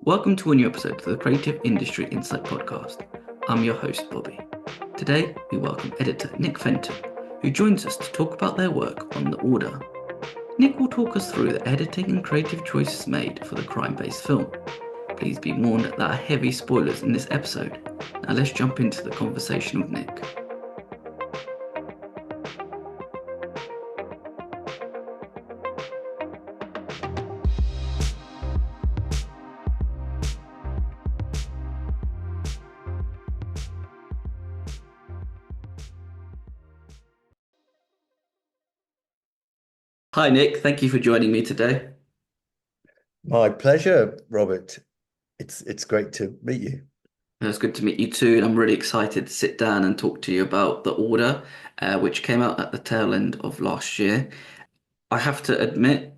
Welcome to a new episode of the Creative Industry Insight podcast. I'm your host, Bobby. Today, we welcome editor Nick Fenton, who joins us to talk about their work on The Order. Nick will talk us through the editing and creative choices made for the crime-based film. Please be warned that there are heavy spoilers in this episode. Now let's jump into the conversation with Nick. Hi Nick, thank you for joining me today. My pleasure, Robert. It's great to meet you. It's good to meet you too, and I'm really excited to sit down and talk to you about The Order, which came out at the tail end of last year. I have to admit,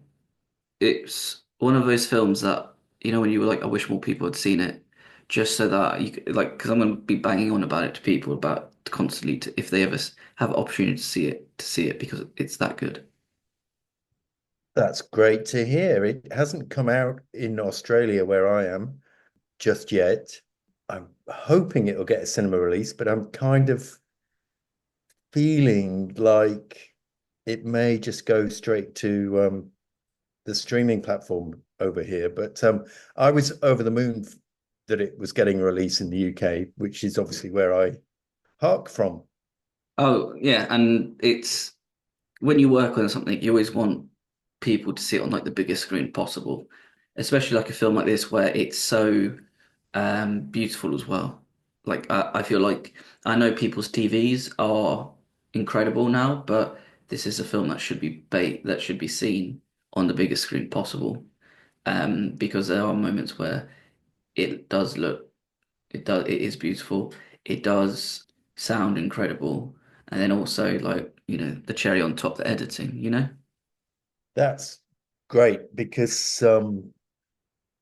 it's one of those films that, when you were like, I wish more people had seen it, just so that like, because I'm going to be banging on about it to people about constantly to, if they ever have opportunity to see it because it's that good. That's great to hear. It hasn't come out in Australia where I am just yet. I'm hoping it'll get a cinema release, but I'm kind of feeling like it may just go straight to the streaming platform over here. But I was over the moon that it was getting a release in the UK, which is obviously where I hark from. Oh, yeah, and it's when you work on something, you always want people to see it on like the biggest screen possible, especially like a film like this where it's so beautiful as well. Like I feel like I know people's TVs are incredible now, but this is a film that should be that should be seen on the biggest screen possible. Because there are moments where it does look, it is beautiful. It does sound incredible, and then also like the cherry on top, the editing. That's great because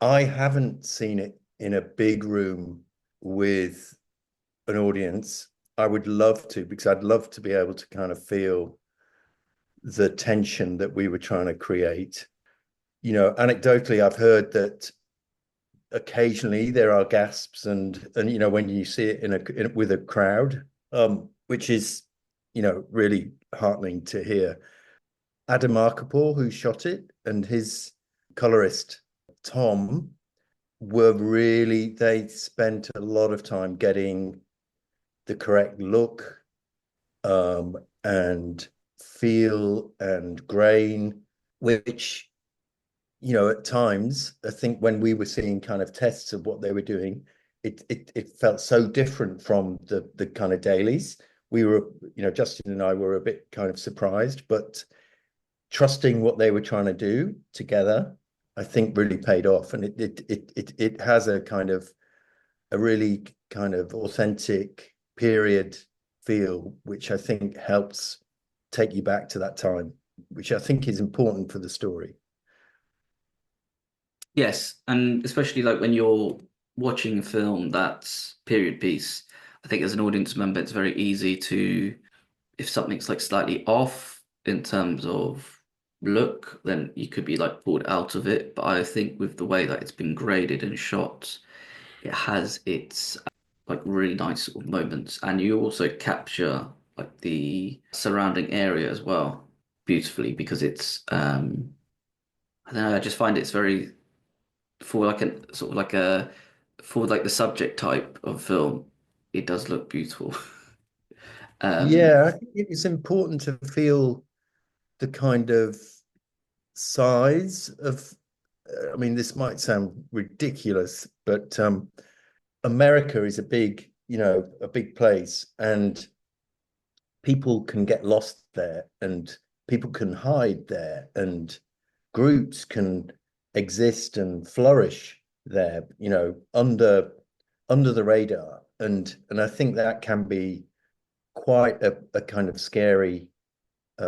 I haven't seen it in a big room with an audience. I would love to because I'd love to be able to kind of feel the tension that we were trying to create. Anecdotally, I've heard that occasionally there are gasps and when you see it with a crowd, which is really heartening to hear. Adam Markapur, who shot it, and his colorist Tom they spent a lot of time getting the correct look and feel and grain, which, at times, I think when we were seeing kind of tests of what they were doing, it felt so different from the kind of dailies. We were, Justin and I were a bit kind of surprised, but trusting what they were trying to do together, I think really paid off. And it has a really kind of authentic period feel, which I think helps take you back to that time, which I think is important for the story. Yes, and especially like when you're watching a film that's period piece, I think as an audience member, it's very easy to, if something's like slightly off in terms of look, then you could be like pulled out of it. But I think with the way that it's been graded and shot, it has its like really nice sort of moments, and you also capture like the surrounding area as well beautifully because it's I don't know, I just find it's very for like a sort of like a for like the subject type of film, it does look beautiful. Um, Yeah, I think it's important to feel the kind of size of, I mean, this might sound ridiculous, but America is a big place, and people can get lost there, and people can hide there, and groups can exist and flourish there, under the radar. And I think that can be quite a kind of scary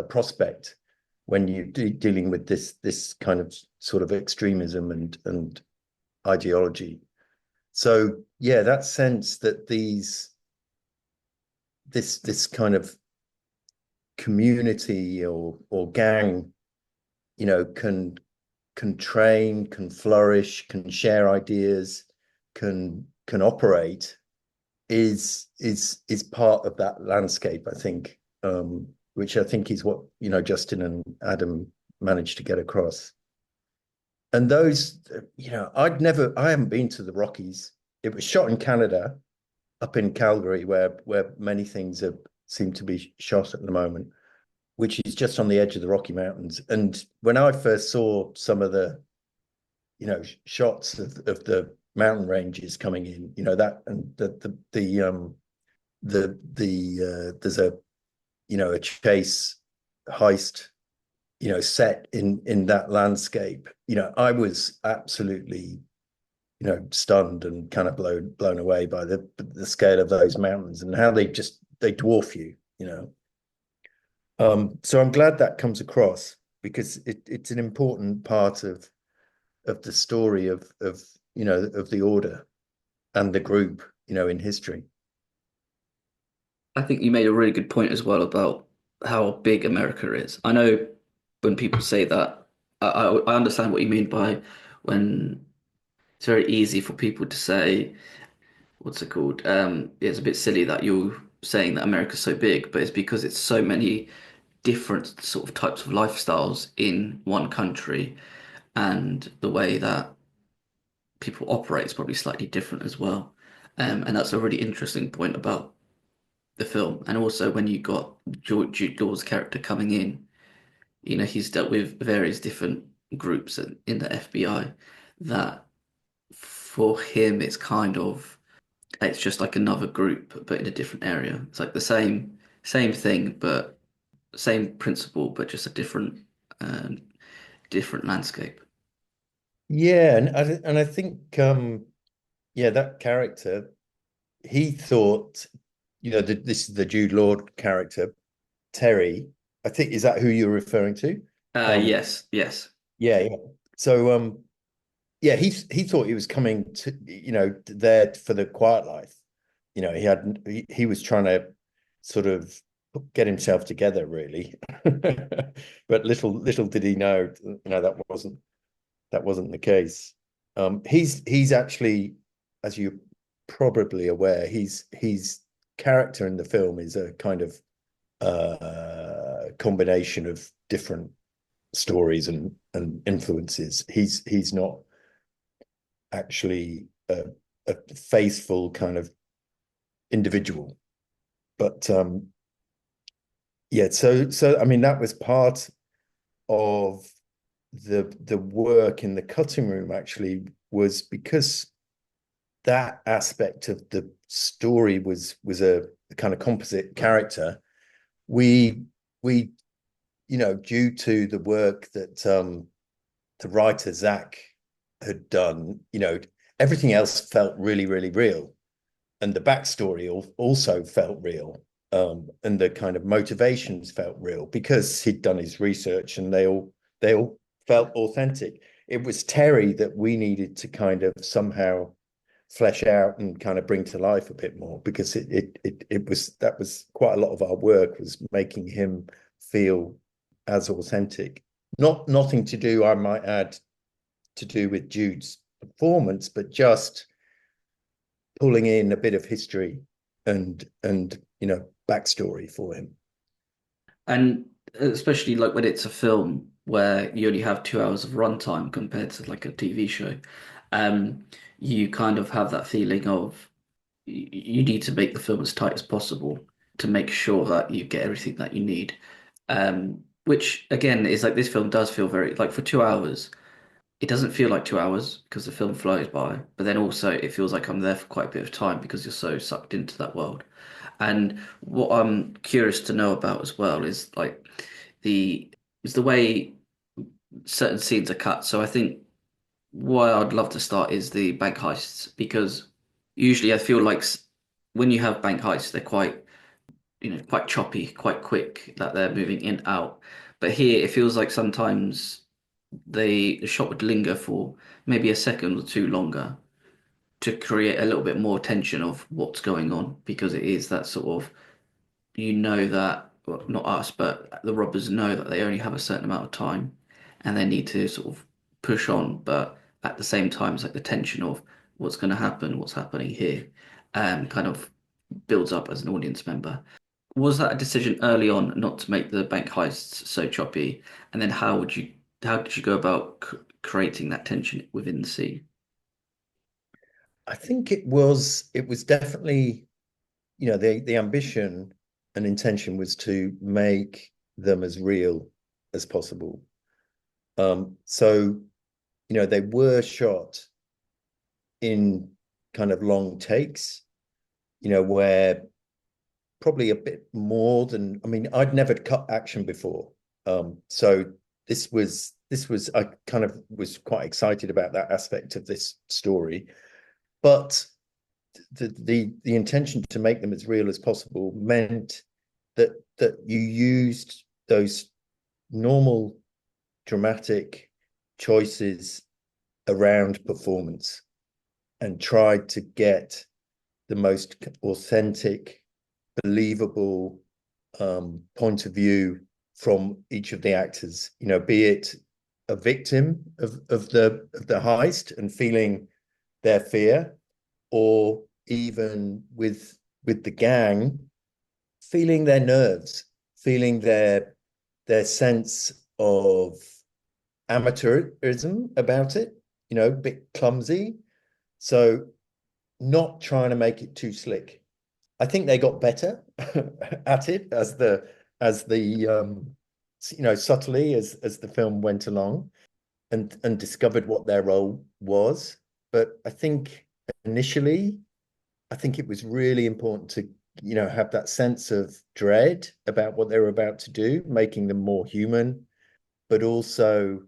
prospect when you're dealing with this kind of sort of extremism and ideology. So yeah, that sense that this kind of community or gang, can can train, can flourish, can share ideas, can operate is part of that landscape, I think, which I think is what Justin and Adam managed to get across. And those, I haven't been to the Rockies. It was shot in Canada, up in Calgary, where many things have seem to be shot at the moment, which is just on the edge of the Rocky Mountains. And when I first saw some of the, shots of the mountain ranges coming in, that and there's a chase heist, set in that landscape. I was absolutely, stunned and kind of blown away by the scale of those mountains and how they dwarf you, So I'm glad that comes across because it's an important part of the story of the order and the group, in history. I think you made a really good point as well about how big America is. I know when people say that, I understand what you mean by when it's very easy for people to say, what's it called? It's a bit silly that you're saying that America's so big, but it's because it's so many different sort of types of lifestyles in one country, and the way that people operate is probably slightly different as well. And that's a really interesting point about the film. And also when you got Jude Law's character coming in, he's dealt with various different groups in the FBI that for him it's just like another group but in a different area. It's like the same thing but same principle but just a um, different landscape. Yeah, and I think yeah, that character, he thought, this is the Jude Law character, Terry. I think is that who you're referring to? Um, Yes, yes. yeah, yeah. So yeah, he thought he was coming to, there for the quiet life. He was trying to sort of get himself together, really. But little did he know, that wasn't the case. He's actually, as you're probably aware, he's character in the film is a kind of combination of different stories and influences. He's not actually a faithful kind of individual, but yeah. So I mean, that was part of the work in the cutting room. Actually, was because that aspect of the story was a kind of composite character. We due to the work that the writer Zach had done, everything else felt really, really real. And the backstory also felt real. And the kind of motivations felt real because he'd done his research and they all felt authentic. It was Terry that we needed to kind of somehow flesh out and kind of bring to life a bit more because that was quite a lot of our work was making him feel as authentic. Nothing to do, I might add, to do with Jude's performance, but just pulling in a bit of history and backstory for him. And especially like when it's a film where you only have 2 hours of runtime compared to like a TV show, um, you kind of have that feeling of you need to make the film as tight as possible to make sure that you get everything that you need. Which again is like this film does feel very like for 2 hours, it doesn't feel like 2 hours because the film flows by, but then also it feels like I'm there for quite a bit of time because you're so sucked into that world. And what I'm curious to know about as well is like the the way certain scenes are cut. So I think why I'd love to start is the bank heists because usually I feel like when you have bank heists, they're quite choppy, quite quick that they're moving in and out. But here it feels like sometimes the shot would linger for maybe a second or two longer to create a little bit more tension of what's going on because it is that sort of that well, not us but the robbers know that they only have a certain amount of time and they need to sort of push on, but at the same time, it's like the tension of what's going to happen, what's happening here, kind of builds up as an audience member. Was that a decision early on not to make the bank heists so choppy? And then how did you go about creating that tension within the scene? I think it was definitely, the ambition and intention was to make them as real as possible. So, they were shot in kind of long takes, where probably a bit more than, I mean, I'd never cut action before. So this was I kind of was quite excited about that aspect of this story. But the intention to make them as real as possible meant that you used those normal dramatic choices around performance and tried to get the most authentic, believable point of view from each of the actors. Be it a victim of the heist and feeling their fear, or even with the gang, feeling their nerves, feeling their sense of amateurism about it, a bit clumsy. So not trying to make it too slick. I think they got better at it as the subtly as the film went along, and discovered what their role was. But I think initially, I think it was really important to have that sense of dread about what they were about to do, making them more human, but also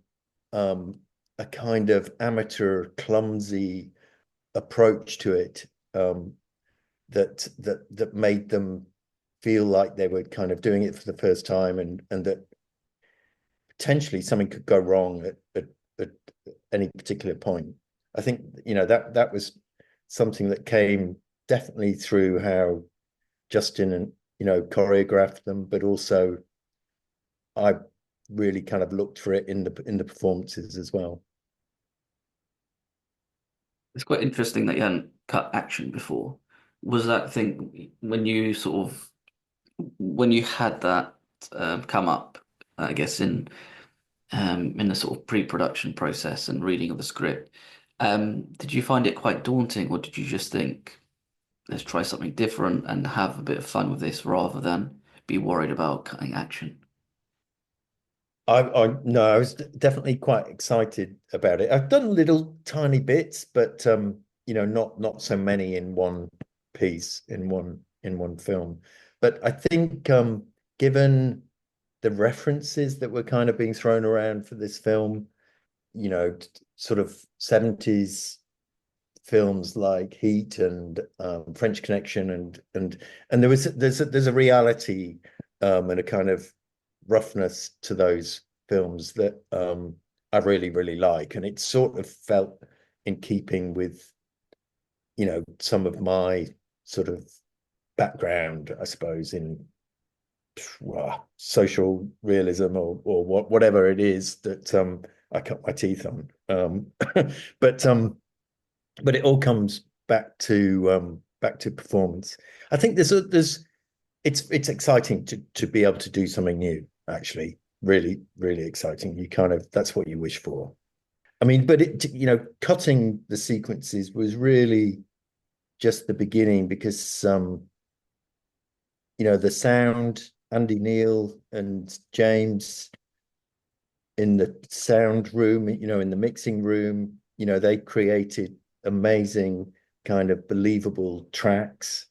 a kind of amateur, clumsy approach to it, that made them feel like they were kind of doing it for the first time, and that potentially something could go wrong at any particular point. I think that was something that came definitely through how Justin and choreographed them, but also I really kind of looked for it in the performances as well. It's quite interesting that you hadn't cut action before. Was that thing when you sort of when you had that come up, I guess in the sort of pre-production process and reading of the script, did you find it quite daunting, or did you just think, let's try something different and have a bit of fun with this rather than be worried about cutting action? I no, I was definitely quite excited about it. I've done little tiny bits, but not so many in one piece, in one film. But I think given the references that were kind of being thrown around for this film, sort of 70s films like Heat and French Connection, and there's a reality and a kind of roughness to those films that I really really like, and it sort of felt in keeping with some of my sort of background, I suppose, in social realism, or whatever it is that I cut my teeth on. But but it all comes back to performance. I think it's exciting to be able to do something new, actually. Really, really exciting. You kind of, that's what you wish for. I mean, but cutting the sequences was really just the beginning, because the sound, Andy Neal and James in the sound room, in the mixing room, they created amazing kind of believable tracks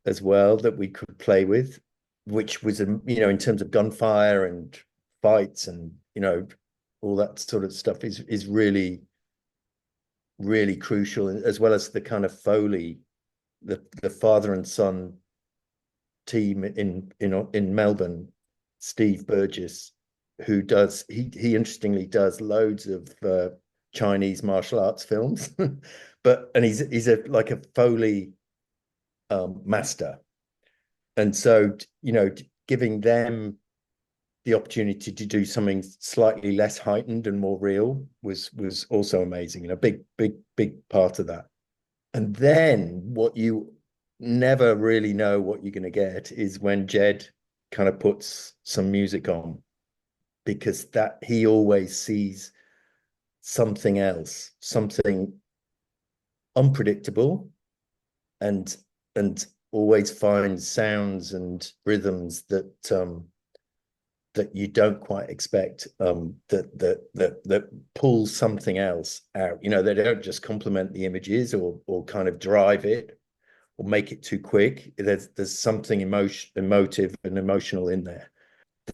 as well that we could play with, which was, in terms of gunfire and fights and, all that sort of stuff is really, really crucial, as well as the kind of Foley, the father and son team in Melbourne, Steve Burgess, who does he interestingly does loads of Chinese martial arts films, and he's like a Foley master, and so giving them the opportunity to do something slightly less heightened and more real was also amazing, and a big part of that. And then what you never really know what you're going to get is when Jed kind of puts some music on, because that he always sees something else, something unpredictable, and and always finds sounds and rhythms that you don't quite expect, that pull something else out. You know, they don't just complement the images or kind of drive it or make it too quick. There's something emotive and emotional in there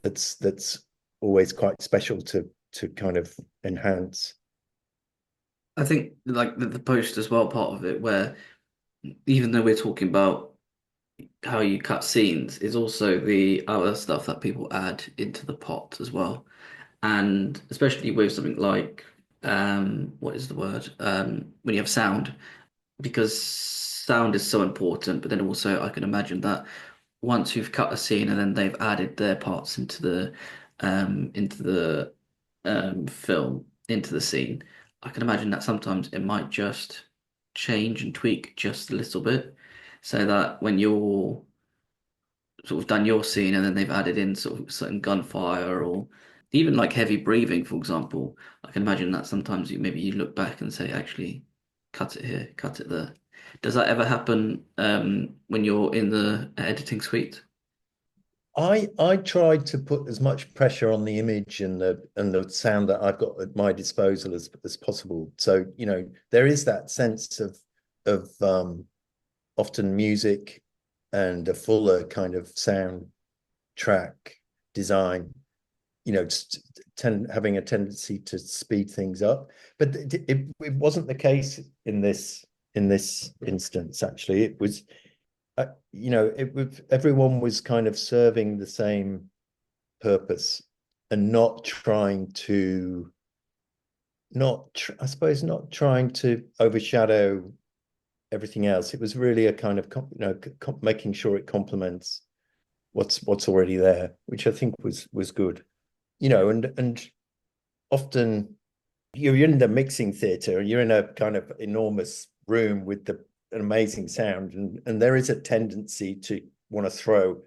that's always quite special to kind of enhance. I think like the post as well, part of it, where even though we're talking about how you cut scenes, is also the other stuff that people add into the pot as well. And especially with something like what is the word? When you have sound, because sound is so important, but then also I can imagine that once you've cut a scene and then they've added their parts into the film, into the scene, I can imagine that sometimes it might just change and tweak just a little bit, so that when you're sort of done your scene and then they've added in sort of certain gunfire or even like heavy breathing, for example, I can imagine that sometimes you look back and say, actually, cut it here, cut it there. Does that ever happen when you're in the editing suite? I tried to put as much pressure on the image and the sound that I've got at my disposal as possible. So, you know, there is that sense of often music and a fuller kind of sound track design, you know, having a tendency to speed things up. But it wasn't the case in this instance. Actually, it was, you know, everyone was kind of serving the same purpose and not trying to, I suppose, not trying to overshadow everything else. It was really a kind of, you know, making sure it complements what's already there, which I think was good. You know, and often you're in the mixing theater and you're in a kind of enormous room with an amazing sound, and there is a tendency to want to throw,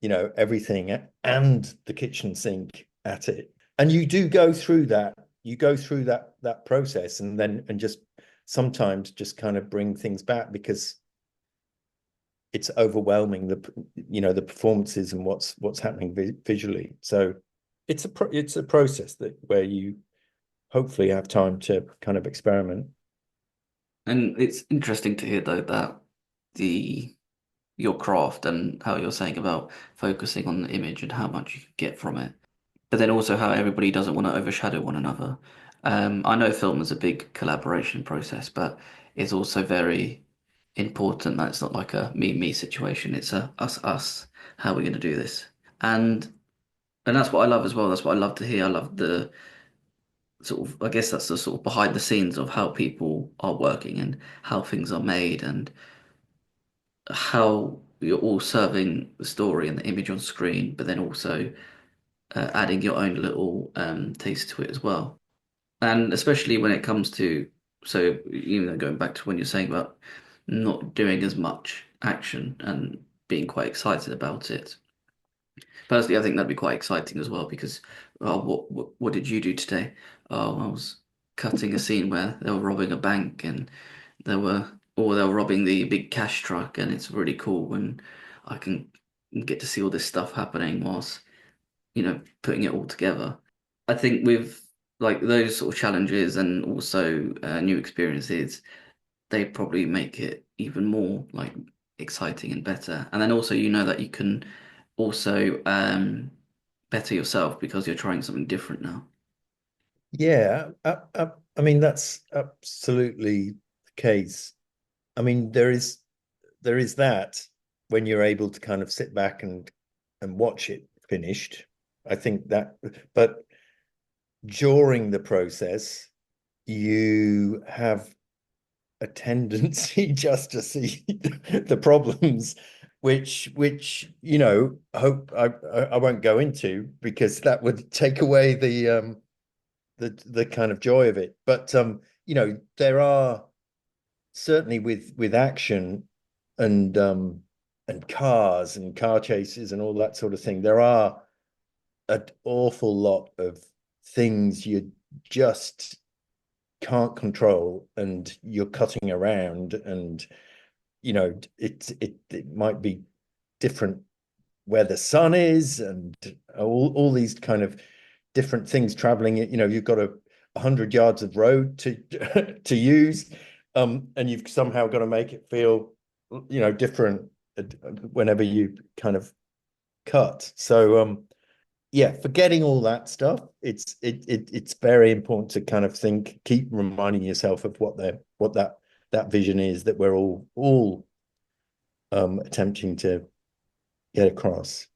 you know, everything and the kitchen sink at it. And you do go through that. You go through that process, and just sometimes just kind of bring things back because it's overwhelming, the performances and what's happening visually. So it's a process that where you hopefully have time to kind of experiment. And it's interesting to hear though that the your craft and how you're saying about focusing on the image and how much you can get from it, but then also how everybody doesn't want to overshadow one another. I know film is a big collaboration process, but it's also very important that it's not like a me situation. It's a us. How are we going to do this? And and that's what I love as well. That's what I love to hear. I love the sort of, I guess that's the sort of behind the scenes of how people are working and how things are made and how you're all serving the story and the image on screen, but then also adding your own little taste to it as well. And especially when it comes to, so, you know, going back to when you're saying about not doing as much action and being quite excited about it. Personally, I think that'd be quite exciting as well because, oh, what did you do today? Oh, I was cutting a scene where they were robbing a bank and they were robbing the big cash truck, and it's really cool when I can get to see all this stuff happening whilst, you know, putting it all together. I think with like those sort of challenges and also new experiences, they probably make it even more like exciting and better. And then also, you know that you can also better yourself because you're trying something different now. Yeah, I mean that's absolutely the case. I mean there is that when you're able to kind of sit back and watch it finished. I think that, but during the process, you have a tendency just to see the problems which hope I won't go into because that would take away the kind of joy of it. But there are certainly with action and cars and car chases and all that sort of thing, there are an awful lot of things you just can't control, and you're cutting around, and it might be different where the sun is, and all these kind of different things traveling. You've got 100 yards of road to to use, and you've somehow got to make it feel different whenever you kind of cut. So yeah, forgetting all that stuff, it's very important to kind of keep reminding yourself of what that vision is that we're all attempting to get across.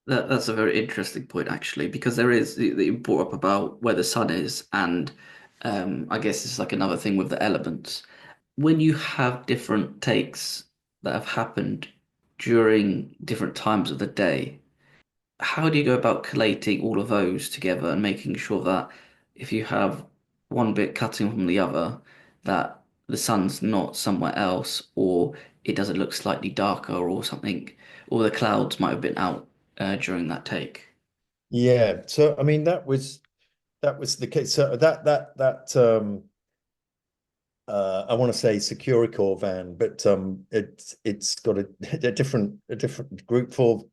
That's a very interesting point, actually, because there is you brought up about where the sun is, and I guess it's like another thing with the elements. When you have different takes that have happened during different times of the day, how do you go about collating all of those together and making sure that if you have one bit cutting from the other, that the sun's not somewhere else, or it doesn't look slightly darker or something, or the clouds might have been out during that take? Yeah. So I mean that was the case. So that I want to say Securicore van, but it's got a different Group 4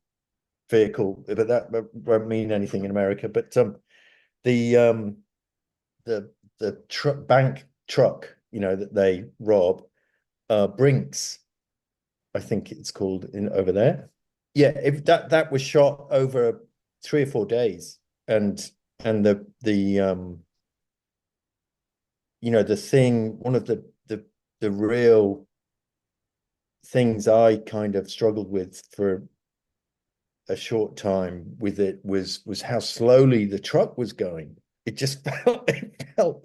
vehicle, but that won't mean anything in America. But the the bank truck, that they rob, Brinks, I think it's called in over there. Yeah, if that was shot over 3 or 4 days, and the thing, one of the real things I kind of struggled with for a short time with it was how slowly the truck was going. It felt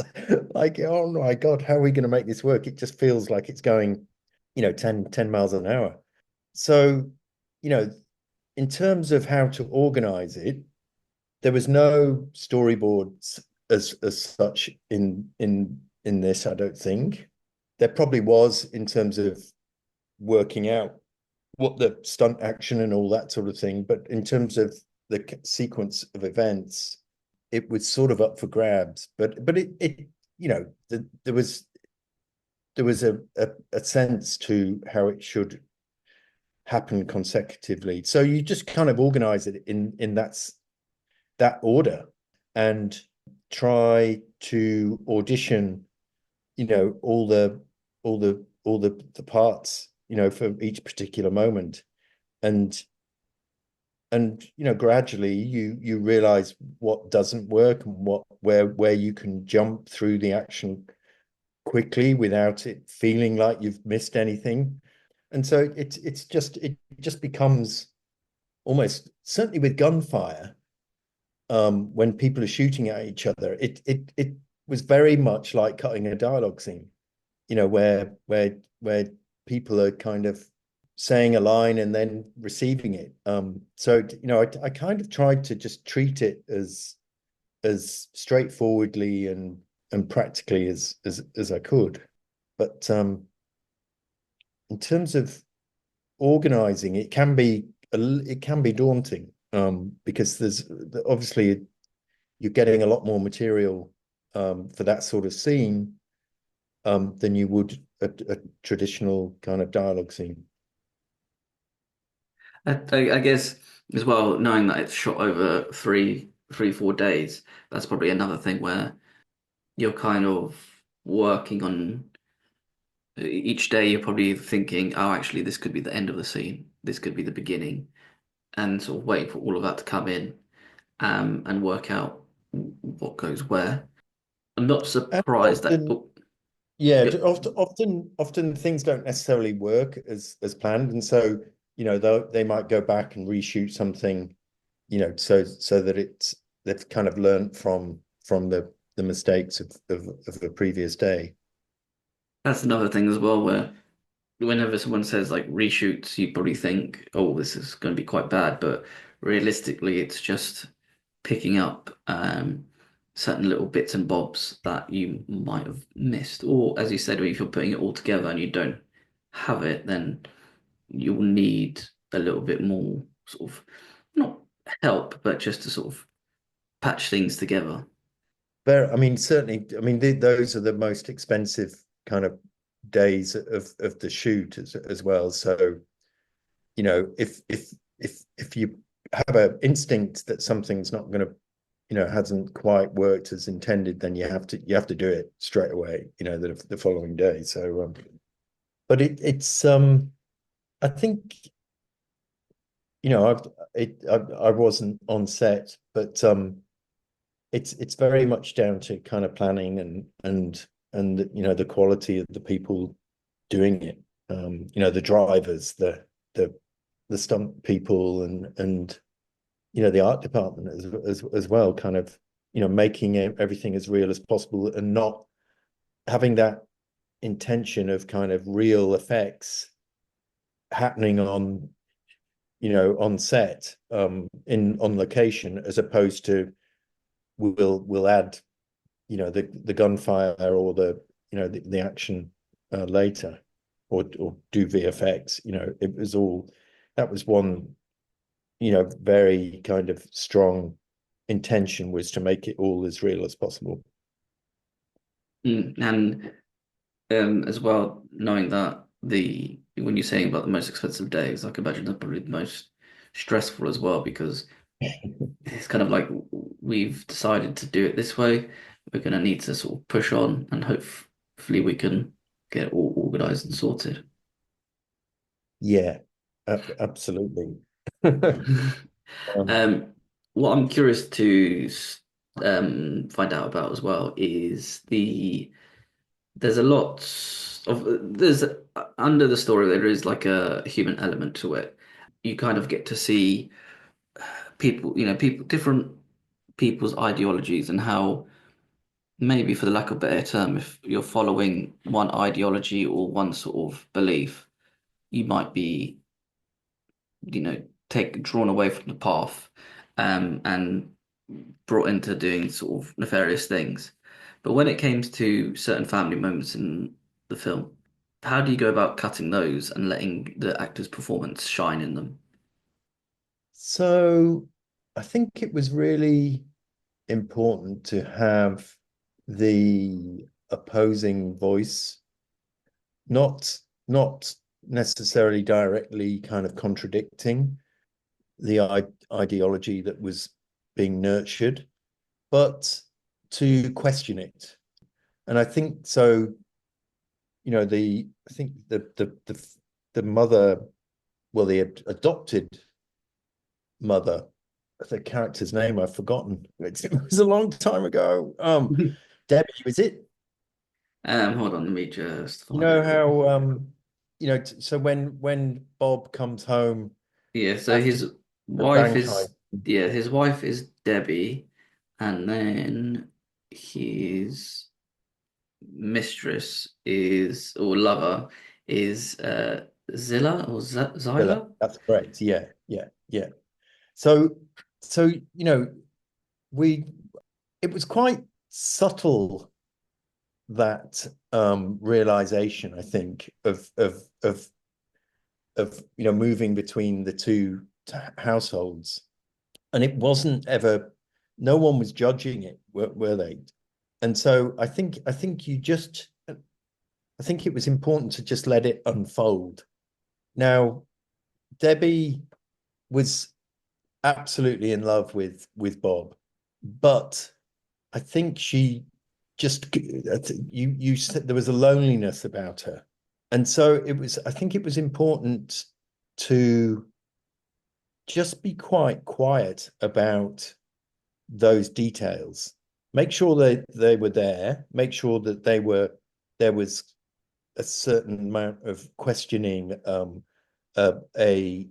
like, oh my God, how are we going to make this work? It just feels like it's going, 10 miles an hour. So, you know, in terms of how to organize it, there was no storyboards as such in this, I don't think. There probably was in terms of working out what the stunt action and all that sort of thing, but in terms of the sequence of events, it was sort of up for grabs. But it there was a sense to how it should happen consecutively. So you just kind of organize it in that order, and try to audition, all the parts, for each particular moment. And and gradually you realize what doesn't work, and where you can jump through the action quickly without it feeling like you've missed anything. And so it just becomes almost, certainly with gunfire, when people are shooting at each other, it was very much like cutting a dialogue scene, where people are kind of saying a line and then receiving it. So I kind of tried to just treat it as straightforwardly and practically as I could. But in terms of organizing, it can be daunting, because there's obviously you're getting a lot more material for that sort of scene, than you would a traditional kind of dialogue scene. I guess as well, knowing that it's shot over 4 days, that's probably another thing where you're kind of working on each day. You're probably thinking, oh, actually, this could be the end of the scene. This could be the beginning, and sort of waiting for all of that to come in, and work out what goes where. I'm not And surprised that. often, Oh, yeah, yep, often things don't necessarily work as planned, and so they might go back and reshoot something, so that they've kind of learned from the mistakes of the previous day. that's another thing as well where whenever someone says like reshoots, you probably think, oh, this is going to be quite bad, but realistically, it's just picking up certain little bits and bobs that you might have missed. Or as you said, if you're putting it all together and you don't have it, then you'll need a little bit more sort of not help, but just to sort of patch things together. But I mean, certainly, I mean, those are the most expensive kind of days of the shoot as well. So, you know, if you have an instinct that something's not going to, you know, hasn't quite worked as intended, then you have to do it straight away, you know, the following day. So, but it's I think, you know, I wasn't on set, but it's very much down to kind of planning and you know the quality of the people doing it. You know, the drivers, the the stunt people, and you know the art department as well. Kind of, you know, making everything as real as possible and not having that intention of kind of real effects happening on, you know, on set, in on location, as opposed to we'll add, you know, the gunfire or the, you know, the action later, or do VFX. You know, it was all, that was one, you know, very kind of strong intention, was to make it all as real as possible. And as well, knowing that the when you're saying about the most expensive days, I can imagine they're probably the most stressful as well because it's kind of like we've decided to do it this way. We're going to need to sort of push on and hopefully we can get it all organized and sorted. Yeah, absolutely. um, Um, what I'm curious to find out about as well is there's a lot of there's under the story there is like a human element to it. You kind of get to see people, people different people's ideologies and how maybe for the lack of a better term, if you're following one ideology or one sort of belief, you might be, take drawn away from the path, and brought into doing sort of nefarious things. But when it came to certain family moments in the film, how do you go about cutting those and letting the actor's performance shine in them? so I think it was really important to have the opposing voice, not not necessarily directly kind of contradicting the ideology that was being nurtured, but to question it. And I think so, you know, I think the mother, well, the adopted mother, the character's name I've forgotten. It was a long time ago. Debbie, was it? Hold on, let me just You find know it real quick. how you know, so when Bob comes home Yeah, so after his the wife bank is, heist. yeah, his wife is Debbie, and then his mistress is, or lover is Zilla or Zyla. That's correct. Yeah, yeah, yeah. So so you know, we it was quite subtle, that realization, I think, of you know, moving between the two households. And it wasn't ever, no one was judging it, were they? And so I think you just, I think it was important to just let it unfold. Now, Debbie was absolutely in love with Bob, but I think she just, you said there was a loneliness about her. And so it was, I think it was important to just be quite quiet about those details. Make sure that they were there, make sure that there was a certain amount of questioning, a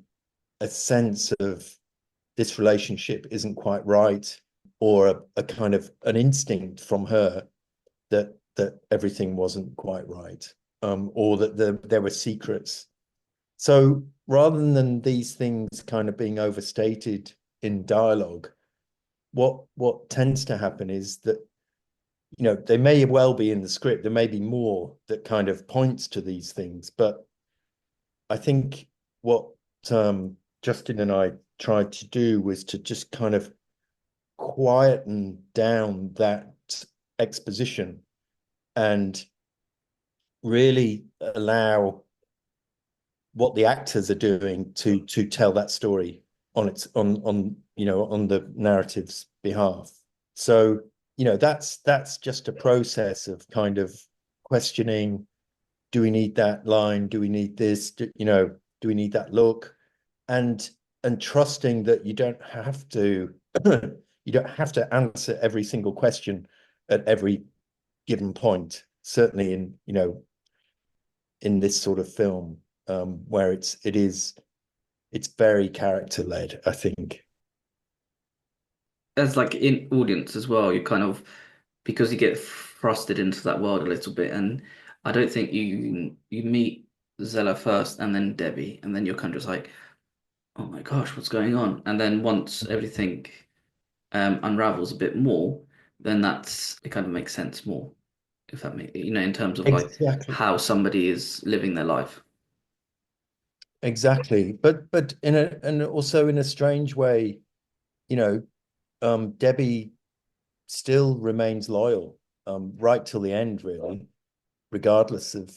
a sense of this relationship isn't quite right, or a kind of an instinct from her that everything wasn't quite right. or that there were secrets. So rather than these things kind of being overstated in dialogue, what tends to happen is that, you know, they may well be in the script. There may be more that kind of points to these things, but I think what Justin and I tried to do was to just kind of quieten down that exposition and really allow what the actors are doing to tell that story on its on you know, on the narrative's behalf. So, you know, that's just a process of kind of questioning, do we need that line, do we need this, you know, do we need that look, and trusting that you don't have to you don't have to answer every single question at every given point, certainly in, you know, in this sort of film, where it's very character led, I think. As like in audience as well, you kind of because you get thrusted into that world a little bit, and I don't think you meet Zella first and then Debbie, and then you're kind of just like, oh my gosh, what's going on? And then once everything unravels a bit more, then it kind of makes sense more, if that makes you know, in terms of like Exactly. how somebody is living their life. Exactly. But in a, and also in a strange way, you know, Debbie still remains loyal, right till the end, really, regardless of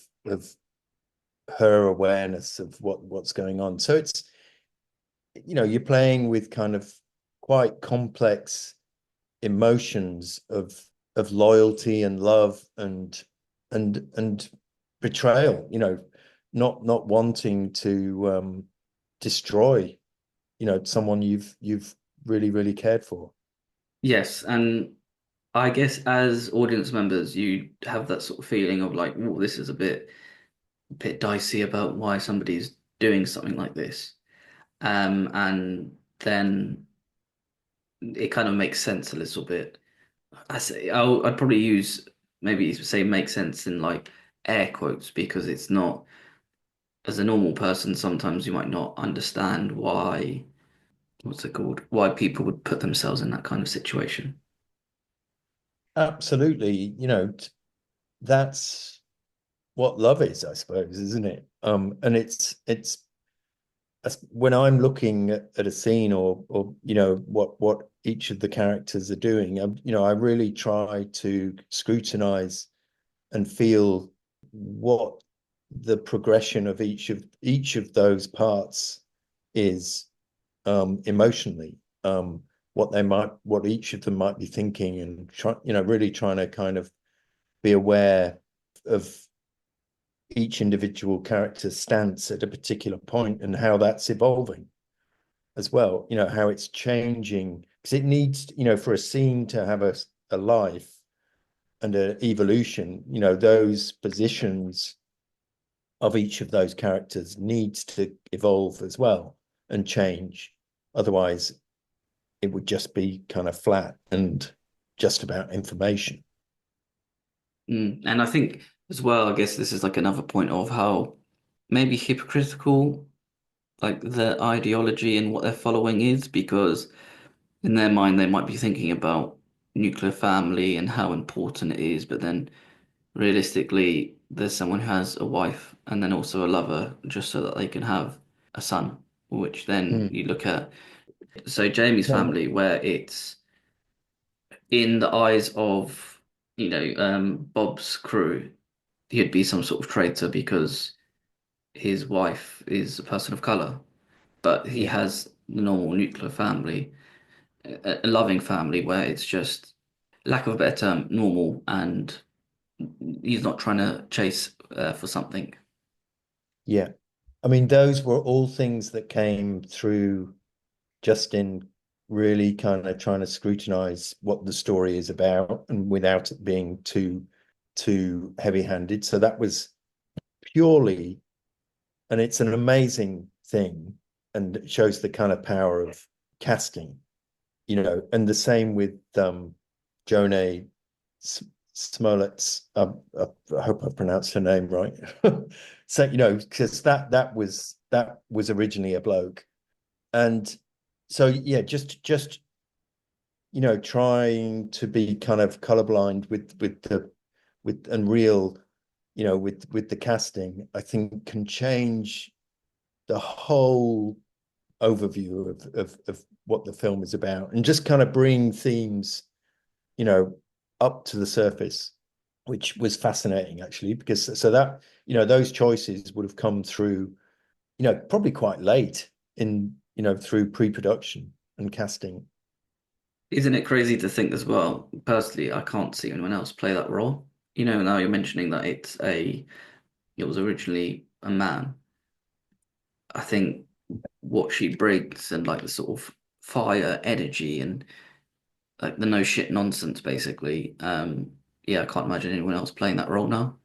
her awareness of what's going on. So it's, you know, you're playing with kind of quite complex emotions of loyalty and love and betrayal, you know, not wanting to destroy, you know, someone you've really cared for. Yes, and I guess as audience members, you have that sort of feeling of like, oh, this is a bit dicey about why somebody's doing something like this. And then it kind of makes sense a little bit. I'd probably use maybe say make sense in like air quotes because it's not, as a normal person, sometimes you might not understand why, what's it called, why people would put themselves in that kind of situation. Absolutely, you know, that's what love is, I suppose, isn't it? And it's when I'm looking at a scene, or you know, what each of the characters are doing, you know, I really try to scrutinize and feel what the progression of each of those parts is, emotionally, what each of them might be thinking, and try, you know, really trying to kind of be aware of each individual character's stance at a particular point and how that's evolving as well, you know, how it's changing, because it needs, you know, for a scene to have a life and an evolution, you know, those positions of each of those characters needs to evolve as well and change. Otherwise, it would just be kind of flat and just about information. And I think as well, I guess this is like another point of how maybe hypocritical like the ideology and what they're following is, because in their mind they might be thinking about nuclear family and how important it is, but then realistically there's someone who has a wife and then also a lover just so that they can have a son, which then Mm. you look at, so Jamie's No. family, where it's in the eyes of, Bob's crew, he'd be some sort of traitor because his wife is a person of color, but he Yeah. has the normal nuclear family, a loving family where it's just, lack of a better term, normal, and he's not trying to chase for something. Yeah. I mean, those were all things that came through just in really kind of trying to scrutinize what the story is about and without it being too heavy-handed. So that was purely, and it's an amazing thing, and it shows the kind of power of casting, you know, and the same with Jonah Smollett's. I hope I pronounced her name right. So because that was originally a bloke, and so yeah, just trying to be kind of colorblind with Unreal, with the casting, I think can change the whole overview of what the film is about, and just kind of bring themes, you know, up to the surface, which was fascinating actually, because so that those choices would have come through, probably quite late in, through pre-production and casting. Isn't it crazy to think as well? Personally, I can't see anyone else play that role. Now you're mentioning that it was originally a man. I think what she brings and like the sort of fire energy and like the no shit nonsense basically. Yeah, I can't imagine anyone else playing that role now.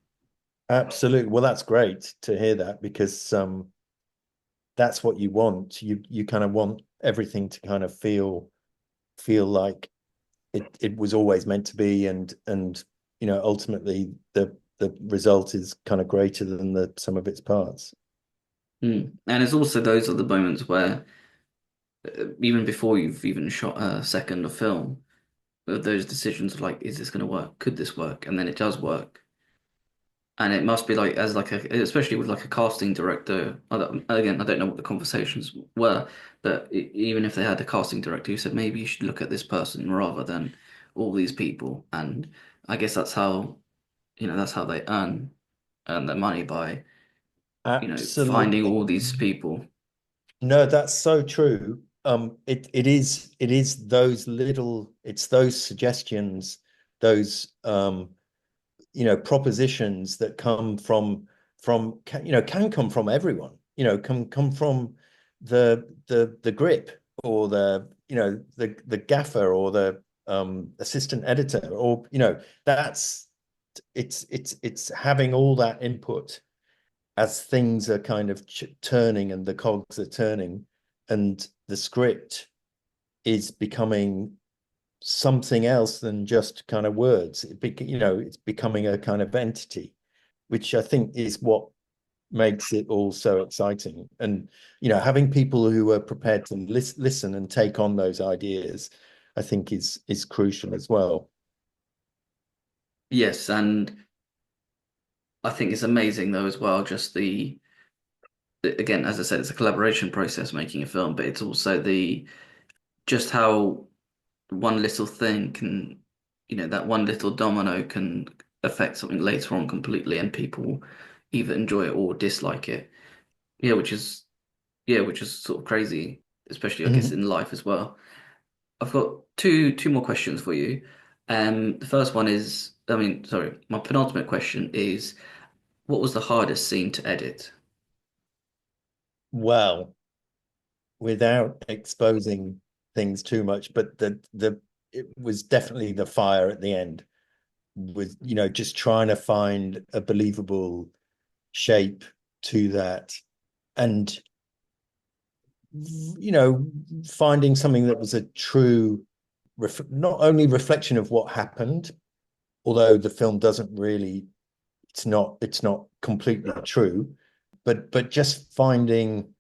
Absolutely. Well, that's great to hear that, because that's what you want. You kind of want everything to kind of feel like it was always meant to be, and ultimately the result is kind of greater than the sum of its parts. And it's also those are the moments where even before you've even shot a second of film, those decisions of like, is this going to work? Could this work? And then it does work. And it must be like, as like a, especially with like a casting director. Again, I don't know what the conversations were, but even if they had a casting director who said maybe you should look at this person rather than all these people, and I guess that's how they earn their money by finding Absolutely. all these people. No, that's so true. It is those little, it's those suggestions, those propositions that come can come from everyone, can come from the grip, or the gaffer, or the assistant editor, or that's it's having all that input as things are kind of turning, and the cogs are turning, and the script is becoming something else than just kind of words. It's becoming a kind of entity, which I think is what makes it all so exciting. And having people who are prepared to listen and take on those ideas, I think is crucial as well. Yes, and I think it's amazing though as well, just again, as I said, it's a collaboration process making a film, but it's also the just how one little thing can, that one little domino can affect something later on completely, and people either enjoy it or dislike it. Yeah, which is sort of crazy, especially I guess Mhm. in life as well. I've got two more questions for you. The first one is, I mean, sorry, my penultimate question is, what was the hardest scene to edit? Well, without exposing things too much, but the it was definitely the fire at the end, with just trying to find a believable shape to that, and finding something that was a true not only reflection of what happened, although the film doesn't really, it's not completely true, but just finding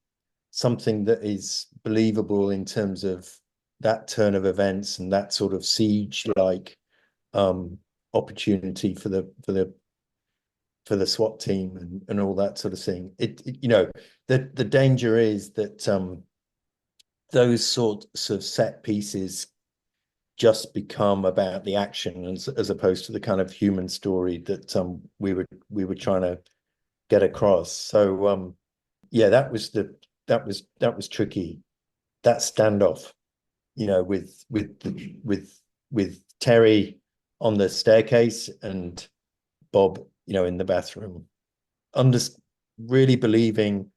something that is believable in terms of that turn of events, and that sort of siege like um opportunity for the SWAT team, and all that sort of thing. The danger is that those sorts of set pieces just become about the action, as opposed to the kind of human story that we were trying to get across. So yeah, that was tricky. That standoff, with Terry on the staircase, and Bob, in the bathroom, under really believing.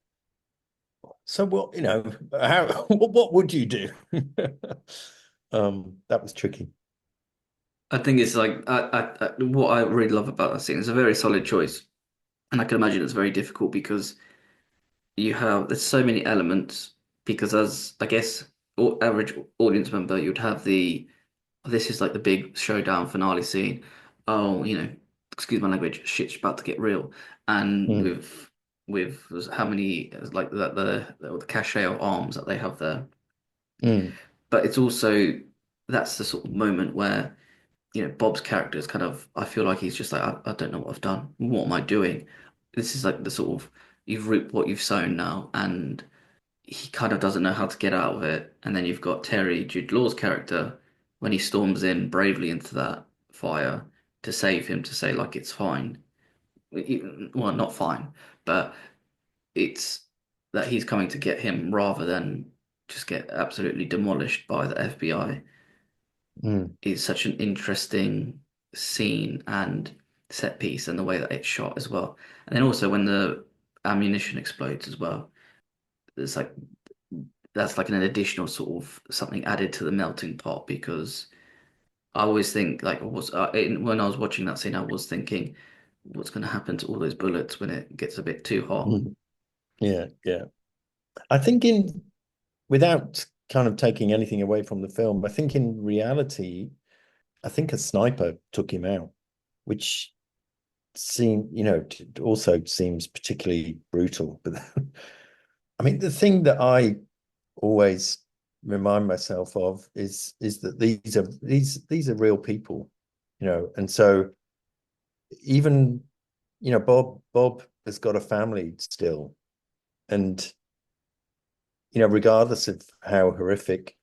So what, how what would you do? That was tricky. I think it's like what I really love about that scene is a very solid choice, and I can imagine it's very difficult because there's so many elements. Because as I guess average audience member, you'd have this is like the big showdown finale scene. oh, excuse my language, shit's about to get real. And Mm, with how many like the cachet of arms that they have there. mm, But it's also that's the sort of moment where, Bob's character is kind of I feel like he's just like I don't know what I've done. What am I doing? This is like the sort of you've reaped what you've sown now, and he kind of doesn't know how to get out of it. And then you've got Terry, Jude Law's character, when he storms in bravely into that fire to save him, to say like it's fine. Well, not fine, but it's that he's coming to get him rather than just get absolutely demolished by the FBI. mm, Is such an interesting scene and set piece and the way that it's shot as well. And then also when the ammunition explodes as well, it's like that's like an additional sort of something added to the melting pot because I always think like when I was watching that scene, I was thinking what's going to happen to all those bullets when it gets a bit too hot. mm. Yeah, yeah. I think in without kind of taking anything away from the film, I think in reality, I think a sniper took him out, which also seems particularly brutal. But I mean, the thing that I always remind myself of is that these are real people, and so even Bob has got a family still, and regardless of how horrific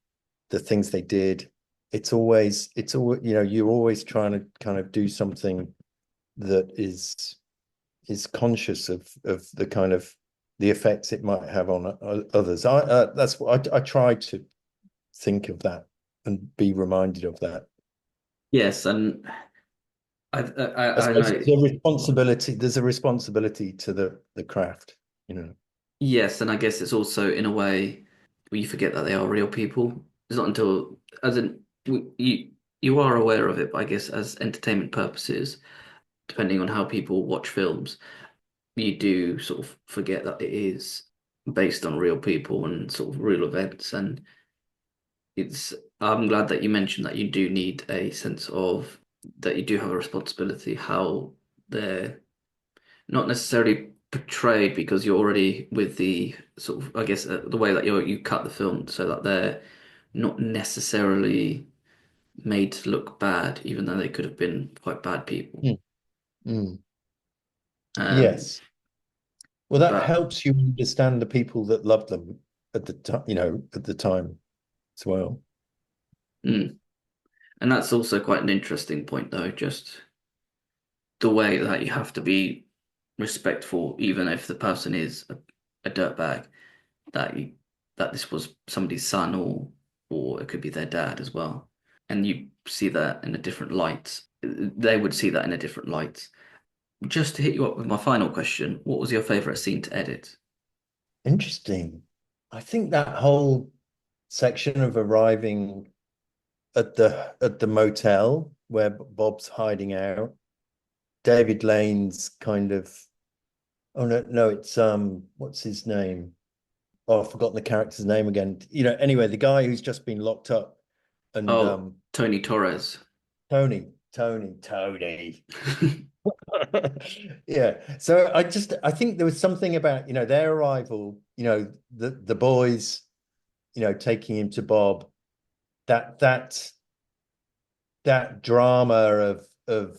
the things they did, it's always you're always trying to kind of do something that is conscious of the kind of the effects it might have on others. That's what I try to think of that and be reminded of that. Yes, and I I suppose know. there's a responsibility to the craft, you know. Yes, and I guess it's also in a way where you forget that they are real people. It's not until as in you are aware of it, but I guess as entertainment purposes, depending on how people watch films, you do sort of forget that it is based on real people and sort of real events. And I'm glad that you mentioned that you do need a sense of that you do have a responsibility, how they're not necessarily portrayed because you're already with the sort of, I guess, the way that you cut the film so that they're not necessarily made to look bad, even though they could have been quite bad people. Mm, mm. Um, Yes. Well, that but helps you understand the people that loved them at the time, at the time as well. mm. And that's also quite an interesting point, though, just the way that you have to be respectful, even if the person is a dirtbag, that you that this was somebody's son or it could be their dad as well. And you see that in a different light. They would see that in a different light. Just to hit you up with my final question, what was your favorite scene to edit? Interesting. I think that whole section of arriving at the motel where Bob's hiding out, David Lane's kind of oh no, it's what's his name? Oh, I've forgotten the character's name again. Anyway, the guy who's just been locked up and Oh, Tony Torres. Tony. Yeah. So I think there was something about, their arrival, the boys, taking him to Bob, that that that drama of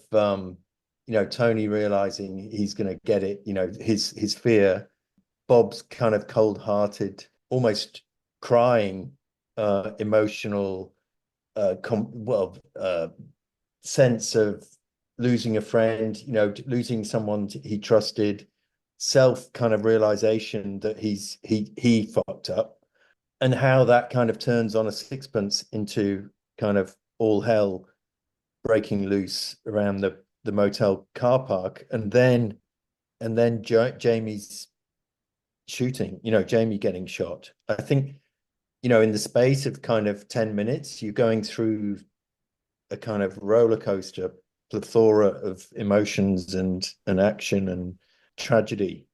Tony realizing he's going to get it, his fear, Bob's kind of cold-hearted, almost crying, emotional, sense of losing a friend, losing someone he trusted, self kind of realization that he fucked up, and how that kind of turns on a sixpence into kind of all hell breaking loose around the motel car park, and then Jamie's shooting, Jamie getting shot. I think, in the space of kind of 10 minutes, you're going through a kind of roller coaster plethora of emotions and action and tragedy.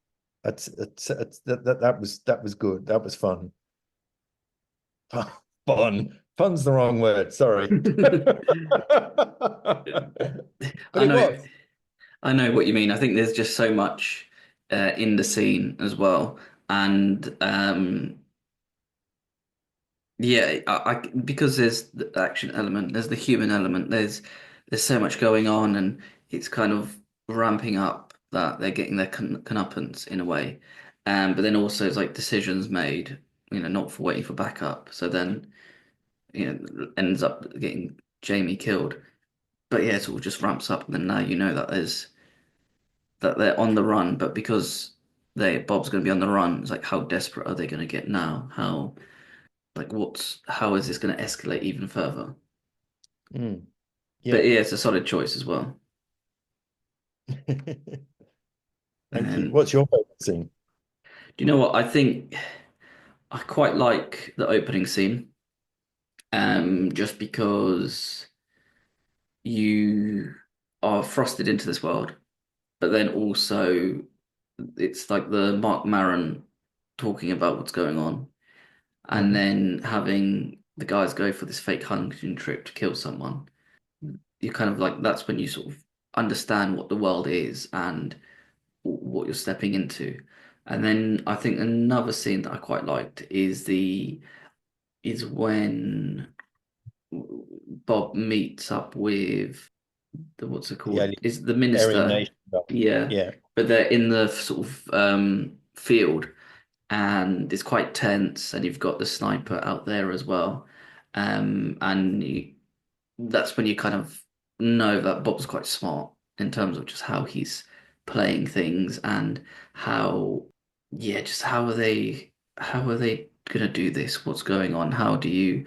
That was good. That was fun. Fun. Fun's the wrong word, sorry. But I it know, was. I know what you mean. I think there's just so much in the scene as well, and yeah, because there's the action element, there's the human element, there's so much going on, and it's kind of ramping up that they're getting their comeuppance in a way, but then also it's like decisions made, not for waiting for backup. So then ends up getting Jamie killed. But yeah, it all just ramps up, and then now you know that they're on the run, but because Bob's going to be on the run, it's like how desperate are they going to get now? How is this going to escalate even further? Mm, But yeah. yeah, it's a solid choice as well. Thank you. And What's your favorite scene? do you know what? I think I quite like the opening scene, just because you are thrusted into this world, but then also it's like the Mark Maron talking about what's going on, and Hmm. then having the guys go for this fake hunting trip to kill someone. You kind of like that's when you sort of understand what the world is and what you're stepping into. And then I think another scene that I quite liked is when Bob meets up with what's it The called? Is the Aryan minister? Nation guy. Yeah, Yeah. but they're in the sort of field, and it's quite tense, and you've got the sniper out there as well, and that's when you kind of know that Bob's quite smart in terms of just how he's playing things and how, yeah, just how are they gonna do this? What's going on? How do you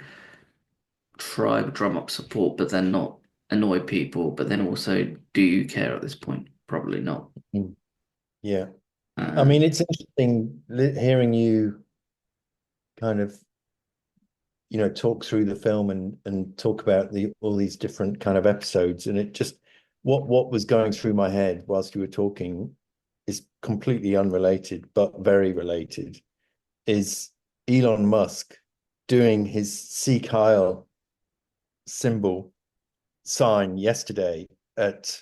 try to drum up support, but then not annoy people, but then also do you care at this point? Probably not. Mm, yeah. I mean, Um, it's interesting hearing you kind of, talk through the film and talk about all these different kind of episodes. And it just what was going through my head whilst you were talking is completely unrelated, but very related, is Elon Musk doing his Seek Heil symbol sign yesterday at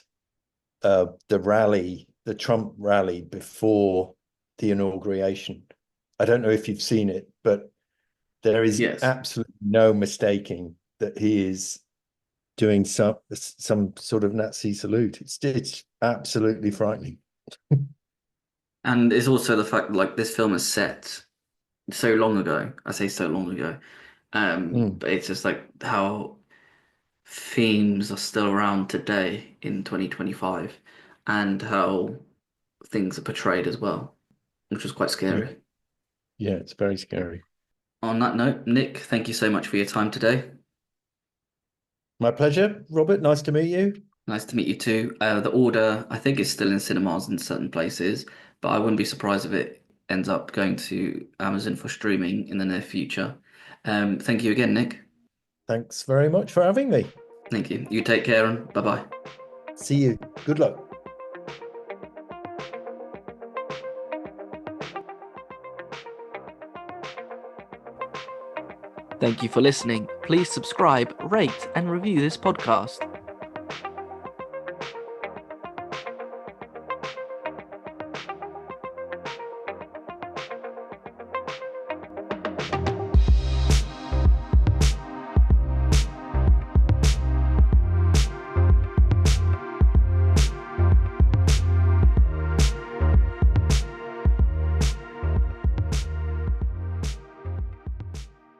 the rally, the Trump rally before the inauguration. I don't know if you've seen it, but there is yes. absolutely no mistaking that he is doing some sort of Nazi salute. It's absolutely frightening. And it's also the fact that like this film is set so long ago. I say so long ago. Mm, But it's just like how themes are still around today in 2025 and how things are portrayed as well, which was quite yeah, scary. yeah, it's very scary. On that note, Nick, thank you so much for your time today. My pleasure, Robert. Nice to meet you. Nice to meet you too. The Order, I think, is still in cinemas in certain places, but I wouldn't be surprised if it ends up going to Amazon for streaming in the near future. Thank you again, Nick. Thanks very much for having me. Thank you. You take care and bye bye. See you. Good luck. Thank you for listening. Please subscribe, rate, and review this podcast.